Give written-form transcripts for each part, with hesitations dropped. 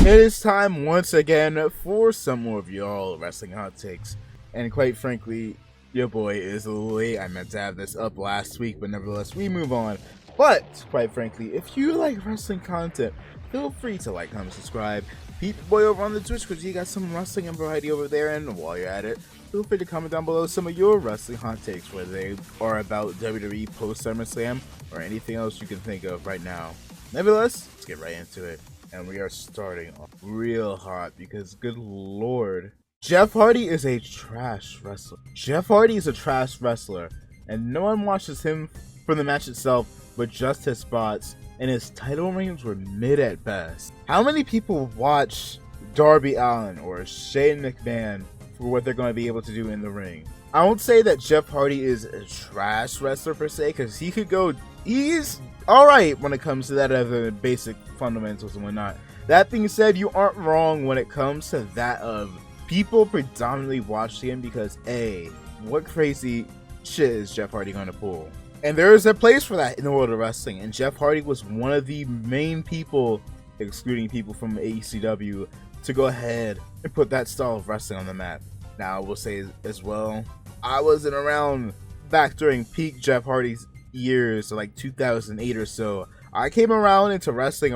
It is time once again for some more of y'all wrestling hot takes. And quite frankly, your boy is a little late. I meant to have this up last week, but nevertheless, we move on. But, quite frankly, if you like wrestling content, feel free to like, comment, subscribe. Peep the boy over on the Twitch because you got some wrestling and variety over there. And while you're at it, feel free to comment down below some of your wrestling hot takes, whether they are about WWE post SummerSlam or anything else you can think of right now. Nevertheless, let's get right into it. And we are starting off real hot because, good lord, Jeff Hardy is a trash wrestler. Jeff Hardy is a trash wrestler, and no one watches him for the match itself, but just his spots, and his title reigns were mid at best. How many people watch Darby Allin or Shane McMahon for what they're going to be able to do in the ring? I won't say that Jeff Hardy is a trash wrestler per se, because he's alright when it comes to that other basic fundamentals and whatnot. That being said, you aren't wrong when it comes to that of people predominantly watching him because A, what crazy shit is Jeff Hardy going to pull? And there is a place for that in the world of wrestling, and Jeff Hardy was one of the main people, excluding people from AECW, to go ahead and put that style of wrestling on the map. Now, I will say as well, I wasn't around back during peak Jeff Hardy's years, like 2008 or so. I came around into wrestling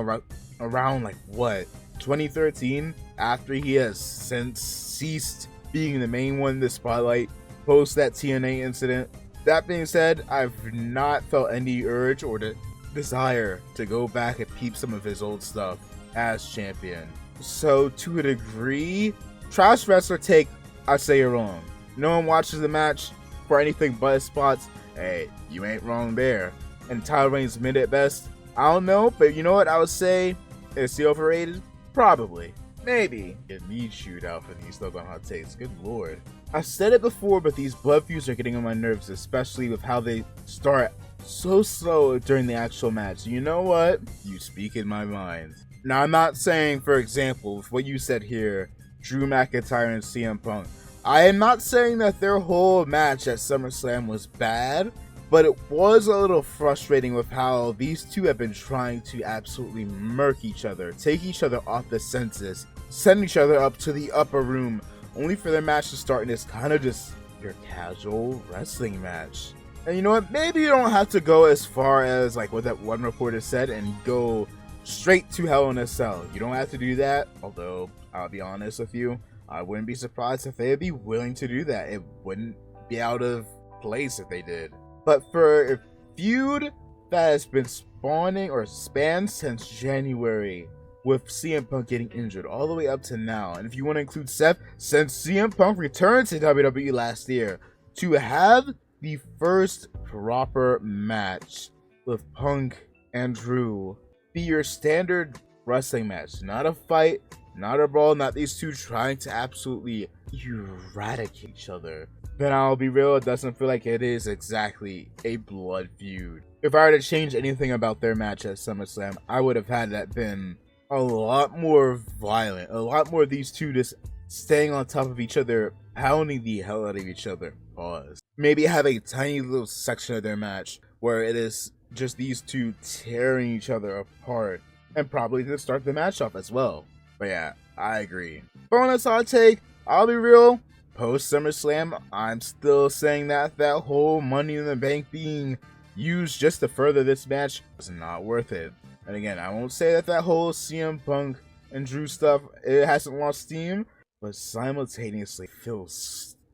around like what, 2013, after he has since ceased being the main one in the spotlight post that TNA incident. That being said, I've not felt any urge or the desire to go back and peep some of his old stuff as champion. So to a degree, trash wrestler take, I say you're wrong. No one watches the match for anything but his spots. Hey, you ain't wrong there. And title reigns mid at best. I don't know, but you know what I would say? Is he overrated? Probably. Maybe. Get me chewed out for these stuff on hot takes. Good lord. I've said it before, but these blood feuds are getting on my nerves, especially with how they start so slow during the actual match. You know what? You speak in my mind. Now, I'm not saying, for example, with what you said here, Drew McIntyre and CM Punk. I am not saying that their whole match at SummerSlam was bad, but it was a little frustrating with how these two have been trying to absolutely murk each other, take each other off the census, send each other up to the upper room, only for their match to start in this kind of just your casual wrestling match. And you know what? Maybe you don't have to go as far as like what that one reporter said and go straight to Hell in a Cell. You don't have to do that, although I'll be honest with you, I wouldn't be surprised if they'd be willing to do that. It wouldn't be out of place if they did. But for a feud that has been spanned since January, with CM Punk getting injured all the way up to now, and if you want to include Seth, since CM Punk returned to WWE last year, to have the first proper match with Punk and Drew be your standard wrestling match, not a fight, not a brawl, not these two trying to absolutely eradicate each other, then I'll be real, it doesn't feel like it is exactly a blood feud. If I were to change anything about their match at SummerSlam, I would have had that been a lot more violent, a lot more of these two just staying on top of each other, pounding the hell out of each other. Pause. Maybe have a tiny little section of their match where it is just these two tearing each other apart, and probably to start the match off as well. But yeah, I agree. Bonus hot take, I'll be real, post SummerSlam, I'm still saying that whole Money in the Bank being used just to further this match was not worth it. And again, I won't say that whole CM Punk and Drew stuff, it hasn't lost steam, but simultaneously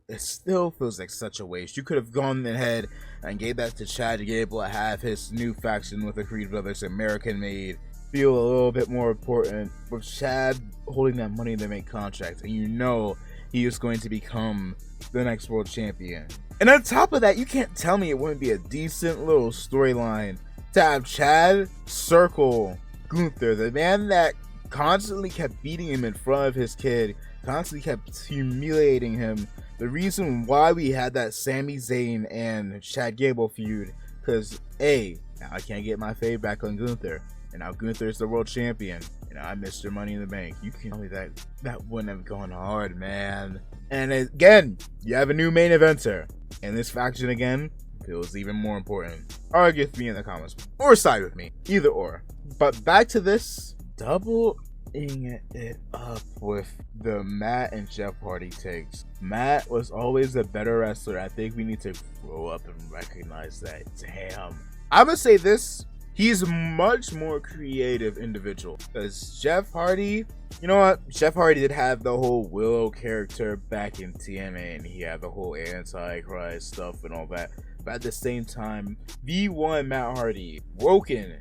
it still feels like such a waste. You could have gone ahead and gave that to Chad Gable to have his new faction with the Creed Brothers, American Made, feel a little bit more important, with Chad holding that Money in the Bank contract, and you know he is going to become the next world champion. And on top of that, you can't tell me it wouldn't be a decent little storyline to have Chad circle Gunther, the man that constantly kept beating him in front of his kid, constantly kept humiliating him. The reason why we had that Sami Zayn and Chad Gable feud, because A, now I can't get my fade back on Gunther, and now Gunther's the world champion, and I'm Mr. Money in the Bank. You can tell me that wouldn't have gone hard, man. And again, you have a new main eventer, and this faction again feels even more important. Argue with me in the comments, or side with me, either or. But back to this double eating it up with the Matt and Jeff Hardy takes. Matt was always a better wrestler. I think we need to grow up and recognize that. Damn. I'm gonna say this. He's a much more creative individual. Because Jeff Hardy, you know what? Jeff Hardy did have the whole Willow character back in TNA, and he had the whole Antichrist stuff and all that. But at the same time, V1 Matt Hardy, broken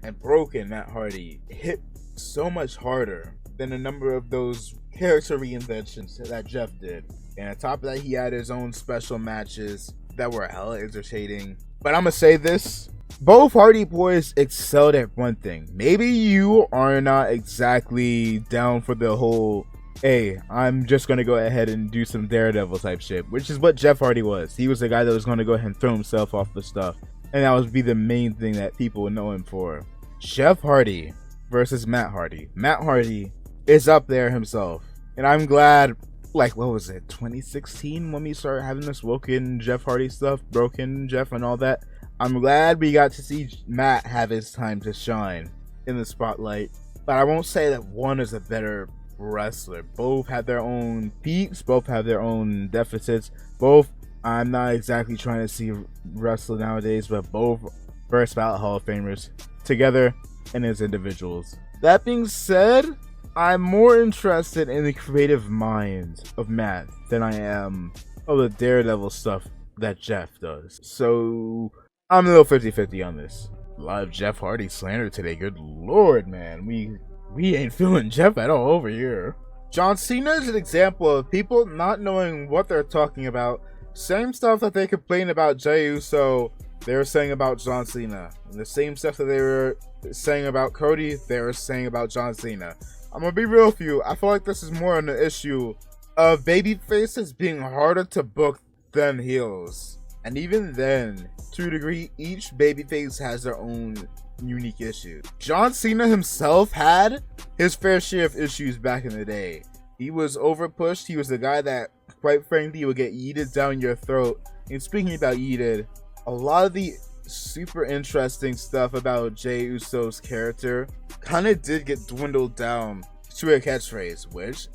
Matt Hardy, hit so much harder than a number of those character reinventions that Jeff did. And on top of that, he had his own special matches that were hella entertaining. But I'm gonna say this. Both Hardy Boys excelled at one thing. Maybe you are not exactly down for the whole, hey, I'm just going to go ahead and do some Daredevil type shit, which is what Jeff Hardy was. He was the guy that was going to go ahead and throw himself off the stuff. And that would be the main thing that people would know him for. Jeff Hardy versus Matt Hardy. Matt Hardy is up there himself. And I'm glad, like, what was it, 2016 when we started having this Woken Jeff Hardy stuff, Broken Jeff and all that. I'm glad we got to see Matt have his time to shine in the spotlight, but I won't say that one is a better wrestler. Both have their own peaks, both have their own deficits. Both, I'm not exactly trying to see wrestle nowadays, but both first ballot Hall of Famers together and as individuals. That being said, I'm more interested in the creative mind of Matt than I am of the Daredevil stuff that Jeff does. So I'm a little 50-50 on this. A lot of Jeff Hardy slander today. Good lord, man. We ain't feeling Jeff at all over here. John Cena is an example of people not knowing what they're talking about. Same stuff that they complain about Jey Uso, they were saying about John Cena. And the same stuff that they were saying about Cody, they were saying about John Cena. I'm gonna be real with you. I feel like this is more an issue of baby faces being harder to book than heels. And even then, to a degree, each babyface has their own unique issues. John Cena himself had his fair share of issues back in the day. He was overpushed. He was the guy that, quite frankly, would get yeeted down your throat. And speaking about yeeted, a lot of the super interesting stuff about Jey Uso's character kind of did get dwindled down to a catchphrase, which,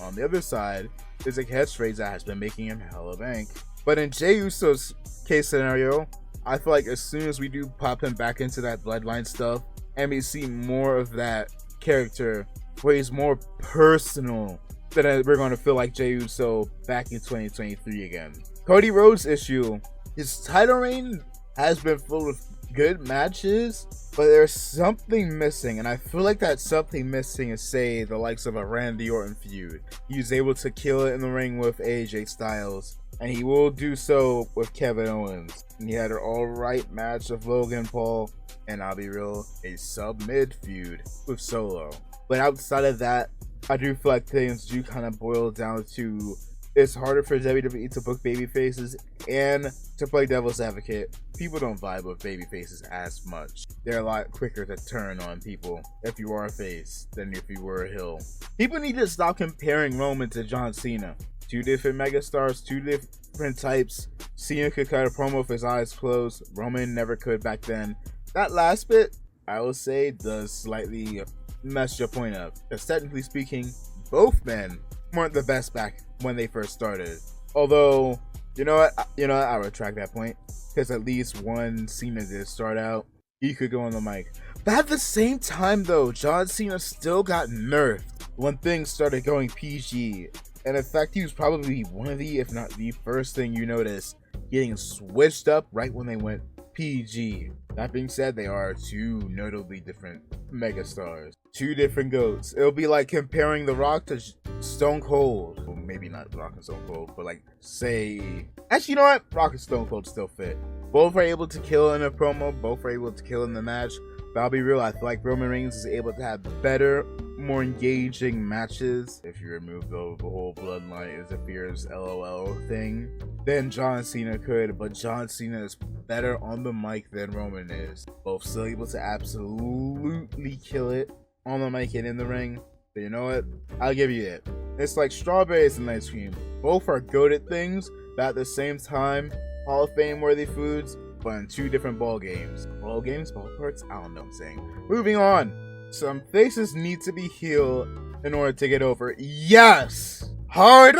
on the other side, is a catchphrase that has been making him hella bank. But in Jey Uso's case scenario, I feel like as soon as we do pop him back into that bloodline stuff, and we see more of that character where he's more personal, then we're going to feel like Jey Uso back in 2023 again. Cody Rhodes' issue, his title reign has been full of good matches, but there's something missing, and I feel like that something missing is, say, the likes of a Randy Orton feud. He was able to kill it in the ring with AJ Styles, and he will do so with Kevin Owens. And he had an alright match with Logan Paul, and I'll be real, a sub-mid feud with Solo. But outside of that, I do feel like things do kind of boil down to it's harder for WWE to book baby faces, and to play devil's advocate, people don't vibe with baby faces as much. They're a lot quicker to turn on people if you are a face than if you were a heel. People need to stop comparing Roman to John Cena. Two different megastars, two different types. Cena could cut a promo with his eyes closed. Roman never could back then. That last bit, I will say, does slightly mess your point up. Because technically speaking, both men weren't the best back when they first started. Although, you know what? I retract that point. Because at least one Cena did start out. He could go on the mic. But at the same time, though, John Cena still got nerfed when things started going PG. And in fact, he was probably one of the, if not the first thing you notice, getting switched up right when they went PG. That being said, they are two notably different megastars. Two different GOATs. It'll be like comparing The Rock to Stone Cold. Well, maybe not Rock and Stone Cold, but like, say... Actually, you know what? Rock and Stone Cold still fit. Both are able to kill in a promo. Both are able to kill in the match. But I'll be real, I feel like Roman Reigns is able to have better, more engaging matches, if you remove the whole bloodline interferes LOL thing, than John Cena could. But John Cena is better on the mic than Roman is. Both still able to absolutely kill it on the mic and in the ring. But you know what? I'll give you it. It's like strawberries and ice cream. Both are good at things, but at the same time, Hall of Fame worthy foods, but in two different ball games. Ball games? Ballparks? I don't know what I'm saying. Moving on. Some faces need to be healed in order to get over. Yes! Hard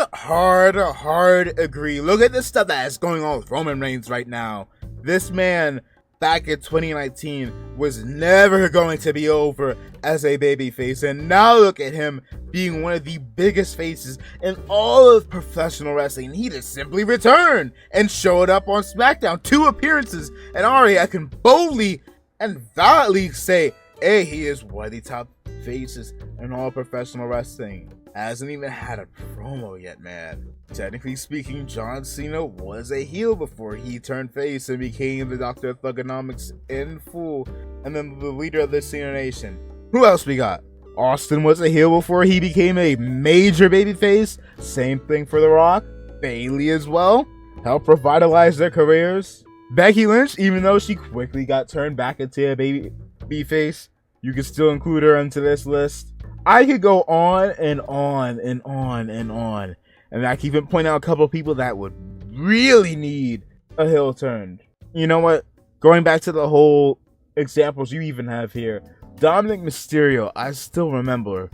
agree. Look at the stuff that is going on with Roman Reigns right now. This man, back in 2019, was never going to be over as a babyface. And now look at him being one of the biggest faces in all of professional wrestling. He just simply returned and showed up on SmackDown. 2 appearances. And already I can boldly and validly say, hey, he is one of the top faces in all professional wrestling. Hasn't even had a promo yet, man. Technically speaking, John Cena was a heel before he turned face and became the Doctor of Thugonomics in full, and then the leader of the Cena Nation. Who else we got? Austin was a heel before he became a major babyface. Same thing for The Rock. Bayley as well. Helped revitalize their careers. Becky Lynch, even though she quickly got turned back into a babyface, you can still include her into this list. I could go on and on and on and on. And I can even point out a couple of people that would really need a heel turn. You know what? Going back to the whole examples you even have here. Dominic Mysterio, I still remember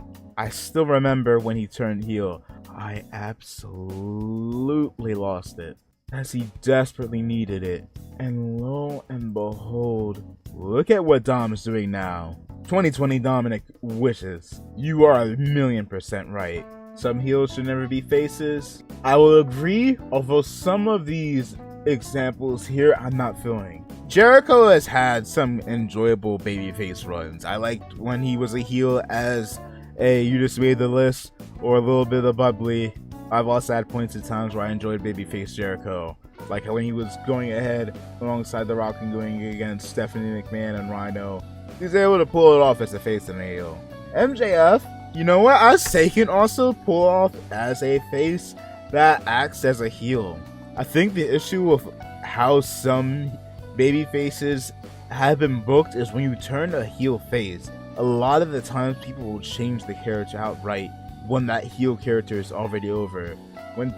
when he turned heel. I absolutely lost it, as he desperately needed it. And lo and behold, look at what Dom is doing now. 2020 Dominic wishes. You are 1,000,000% right. Some heels should never be faces. I will agree, although some of these examples here I'm not feeling. Jericho has had some enjoyable babyface runs. I liked when he was a heel as a You Just Made the List or a little bit of bubbly. I've also had points at times where I enjoyed babyface Jericho. Like when he was going ahead alongside The Rock and going against Stephanie McMahon and Rhino. He's able to pull it off as a face and a heel. MJF, you know what? I say can also pull off as a face that acts as a heel. I think the issue with how some baby faces have been booked is when you turn a heel face, a lot of the times people will change the character outright when that heel character is already over. If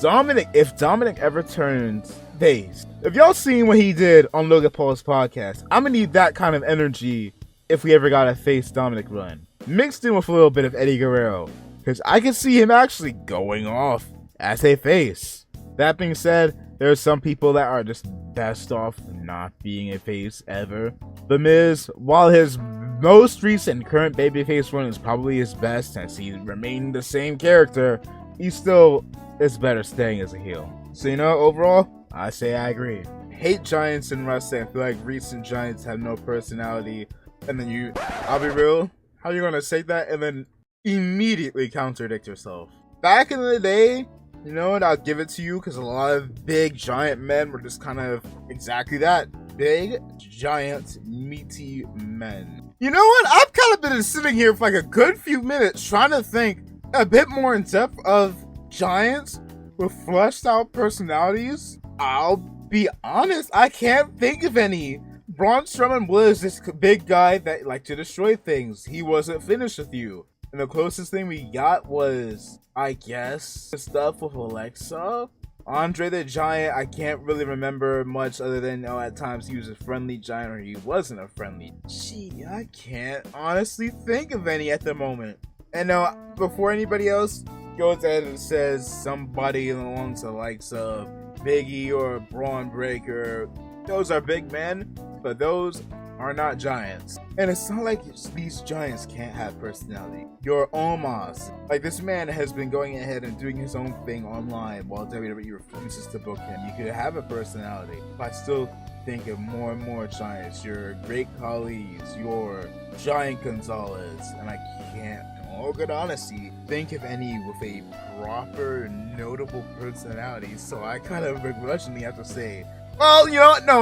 Dominic ever turns face, if y'all seen what he did on Logan Paul's podcast, I'm gonna need that kind of energy if we ever got a face Dominic run, mixed in with a little bit of Eddie Guerrero, because I can see him actually going off as a face. That being said, there are some people that are just best off not being a face ever. The Miz, while his most recent current babyface run is probably his best since he remained the same character, he still is better staying as a heel. So you know, overall, I say I agree. Hate giants in wrestling. I feel like recent giants have no personality. And then I'll be real, how you gonna say that and then immediately contradict yourself? Back in the day, you know what, I'll give it to you, because a lot of big giant men were just kind of exactly that. Big, giant, meaty men. You know what, I've kind of been sitting here for like a good few minutes trying to think a bit more in depth of giants with fleshed out personalities. I'll be honest, I can't think of any. Braun Strowman was this big guy that liked to destroy things. He wasn't finished with you. And the closest thing we got was, I guess, the stuff with Alexa. Andre the Giant, I can't really remember much other than, at times he was a friendly giant or he wasn't a friendly. Gee, I can't honestly think of any at the moment. And now, before anybody else goes ahead and says somebody along the likes of Biggie or Braun Breaker, those are big men, but those are not giants. And it's not like these giants can't have personality. Your Omos, like this man has been going ahead and doing his own thing online while WWE refuses to book him. You could have a personality, but I still think of more and more giants. Your Great Khali's, your Giant Gonzalez, and I can't, in all good honesty, think of any with a proper, notable personality. So I kind of begrudgingly have to say, well, you know what? No.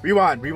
Rewind. You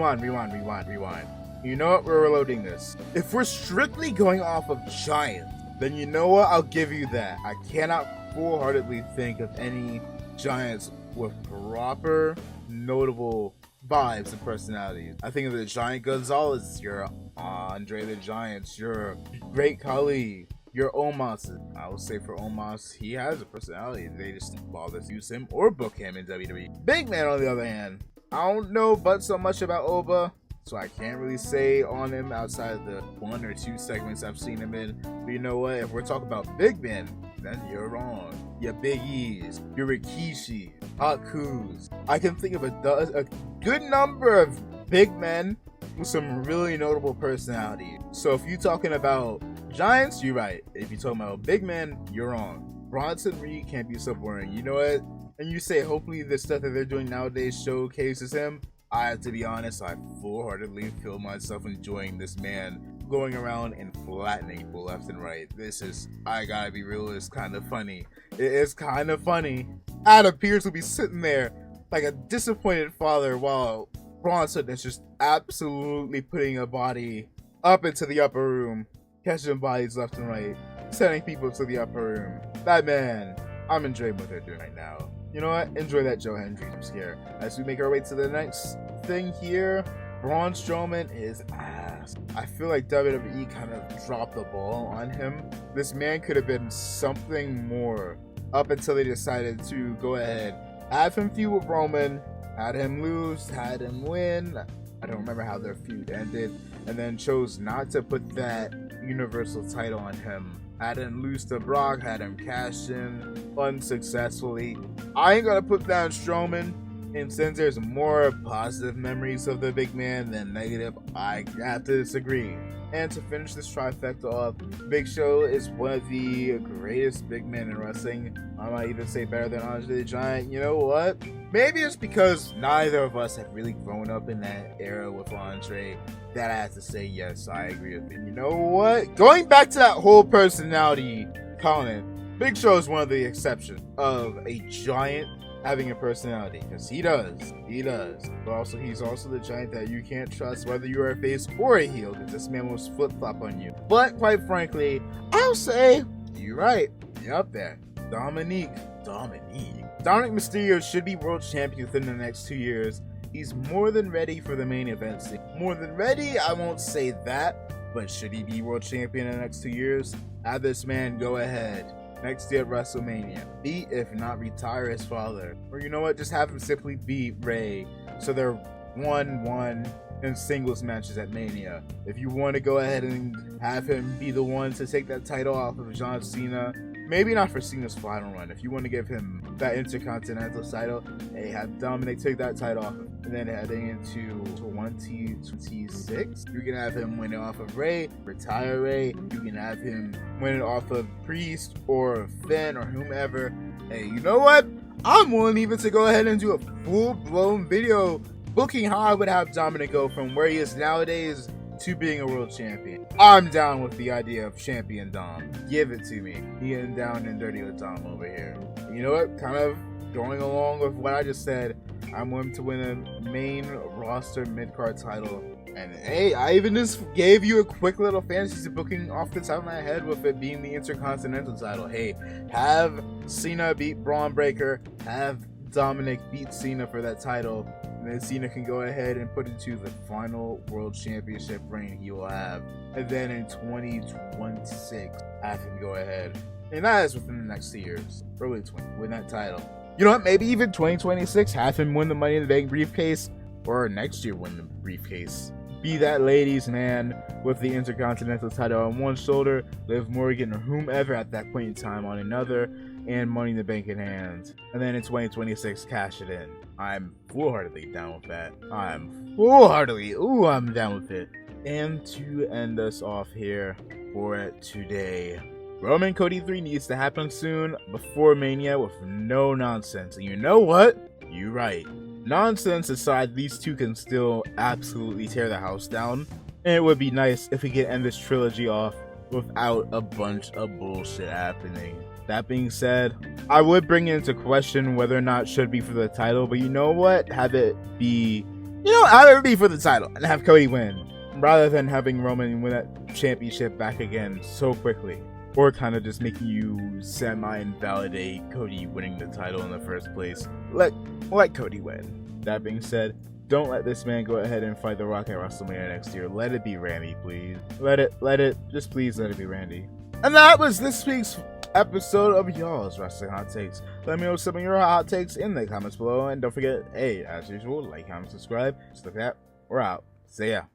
know what? We're reloading this. If we're strictly going off of giants, then you know what? I'll give you that. I cannot full-heartedly think of any giants with proper, notable vibes and personalities. I think of the Giant Gonzalez, your Andre the Giants, your Great Khali, your Omos. I would say for Omos, he has a personality. They just don't bother to use him or book him in WWE. Big Man, on the other hand, I don't know but so much about Oba. so I can't really say on him outside of the 1 or 2 segments I've seen him in. But you know what? If we're talking about big men, then you're wrong. Your Big E's, your Rikishi, Haku's. I can think of a good number of big men with some really notable personality. So if you're talking about giants, you're right. If you're talking about big men, you're wrong. Bronson Reed can't be so boring. You know what? And you say hopefully the stuff that they're doing nowadays showcases him. I have to be honest, I full-heartedly feel myself enjoying this man going around and flattening people left and right. This is, I gotta be real, it's kind of funny. It is kind of funny. Adam Pearce will be sitting there like a disappointed father while Bronson is just absolutely putting a body up into the upper room, catching bodies left and right, sending people to the upper room. That man, I'm enjoying what they're doing right now. You know what? Enjoy that Joe Hendry scare. As we make our way to the next thing here, Braun Strowman is ass. I feel like WWE kind of dropped the ball on him. This man could have been something more up until they decided to go ahead, have him feud with Roman, had him lose, had him win. I don't remember how their feud ended, and then chose not to put that Universal title on him. Had him lose to Brock, had him cash in unsuccessfully. I ain't gonna put down Strowman, and since there's more positive memories of the big man than negative, I have to disagree. And to finish this trifecta off, Big Show is one of the greatest big men in wrestling. I might even say better than Andre the Giant. You know what? Maybe it's because neither of us have really grown up in that era with Andre that I have to say yes, I agree with it. You know what? Going back to that whole personality comment, Big Show is one of the exceptions of a giant having a personality, because he does, but also he's also the giant that you can't trust whether you're a face or a heel, because this man will flip-flop on you. But quite frankly, I'll say you're right, you're up there. Dominic Mysterio should be world champion within the next 2 years. He's more than ready for the main event scene. More than ready, I won't say that, but should he be world champion in the next 2 years? Have this man go ahead next year at WrestleMania, beat, if not retire, his father. Or you know what, just have him simply beat Ray, so they're 1-1 in singles matches at Mania. If you want to go ahead and have him be the one to take that title off of John Cena, maybe not for Cena's final run. If you want to give him that Intercontinental title, hey, have Dominic take that title off. And then heading into 2026, you can have him win it off of Ray, retire Ray. You can have him win it off of Priest or Finn or whomever. Hey, you know what? I'm willing even to go ahead and do a full-blown video booking how I would have Dominic go from where he is nowadays to being a world champion. I'm down with the idea of champion Dom. Give it to me. Getting down and dirty with Dom over here. You know what? Kind of going along with what I just said, I'm willing to win a main roster mid-card title. And hey, I even just gave you a quick little fantasy booking off the top of my head with it being the Intercontinental title. Hey, have Cena beat Braun Breaker, have Dominic beat Cena for that title, and then Cena can go ahead and put into the final World Championship reign he will have. And then in 2026, have him go ahead, and that is within the next 2 years, early 20, win that title. You know what, maybe even 2026, have him win the Money in the Bank briefcase, or next year win the briefcase. Be that ladies' man with the Intercontinental title on one shoulder, Liv Morgan or whomever at that point in time on another, and Money in the Bank in hand. And then in 2026, cash it in. I'm full-heartedly down with that. I'm down with it. And to end us off here for today, Roman Cody 3 needs to happen soon before Mania with no nonsense. And you know what? You're right. Nonsense aside, these two can still absolutely tear the house down. And it would be nice if we could end this trilogy off without a bunch of bullshit happening. That being said, I would bring it into question whether or not it should be for the title, but you know what? Have it be for the title and have Cody win, rather than having Roman win that championship back again so quickly. Or kind of just making you semi-invalidate Cody winning the title in the first place. Let Cody win. That being said, don't let this man go ahead and fight The Rock at WrestleMania next year. Let it be Randy, please. Just please let it be Randy. And that was this week's episode of y'all's Wrestling Hot Takes. Let me know some of your hot takes in the comments below. And don't forget, hey, as usual, like, comment, subscribe. Just like that, we're out. So yeah.